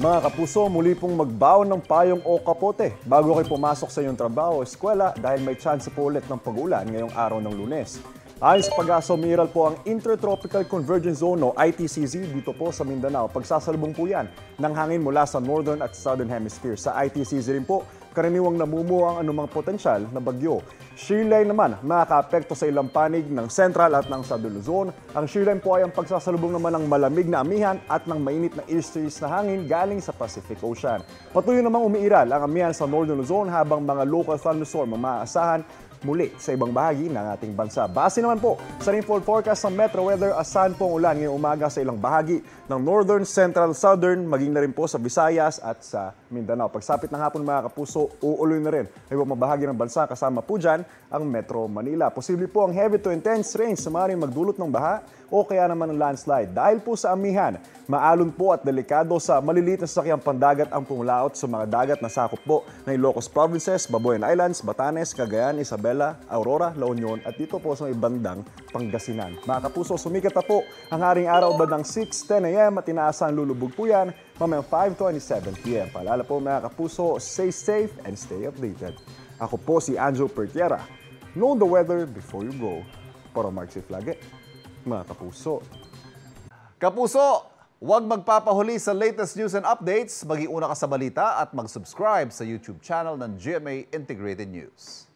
Mga kapuso, muli pong magbaon ng payong o kapote bago kayo pumasok sa inyong trabaho o eskwela dahil may chance po ulit ng pag-ulan ngayong araw ng Lunes. Ayon sa pag-asa, umiral po ang Intertropical Convergence Zone o ITCZ dito po sa Mindanao. Pagsasalubong po yan ng hangin mula sa Northern at Southern Hemisphere. Sa ITCZ rin po, karaniwang namumuo ang anumang potensyal na bagyo. Shearline naman nakaka-apekto sa ilang panig ng Central at ng Southern Luzon. Ang shearline po ay ang pagsasalubong naman ng malamig na amihan at ng mainit na east-east na hangin galing sa Pacific Ocean. Patuloy namang umiiral ang amihan sa Northern Luzon habang mga local thunderstorm ang maaasahan muli sa ibang bahagi ng ating bansa. Base naman po sa rainfall forecast ng Metro Weather, asahan po ang ulan ngayong umaga sa ilang bahagi ng Northern, Central, Southern, maging na rin po sa Visayas at sa Mindanao. Pagsapit ng hapon mga kapuso, uuloy na rin ang ibang bahagi ng bansa kasama po dyan ang Metro Manila. Posible po ang heavy to intense rains sa maaaring magdulot ng baha o kaya naman ng landslide. Dahil po sa amihan, maalon po at delikado sa maliliit na sasakyang pandagat ang pumulaot sa mga dagat na sakop po ng Ilocos Provinces, Babuyan Islands, Batanes, Cagayan, Isabela, Aurora, La Union at dito po sa may bandang Pangasinan. Mga kapuso, sumikat na po ang haring araw bandang 6:10 a.m. at inaasahan lulubog po yan mamayang 5:27 p.m. Paalala po mga kapuso, stay safe and stay updated. Ako po si Anjo Pertiera. Know the weather before you go. Para Mark Safe lagi, mga kapuso. Kapuso, huwag magpapahuli sa latest news and updates. Mag-iuna ka sa balita at mag-subscribe sa YouTube channel ng GMA Integrated News.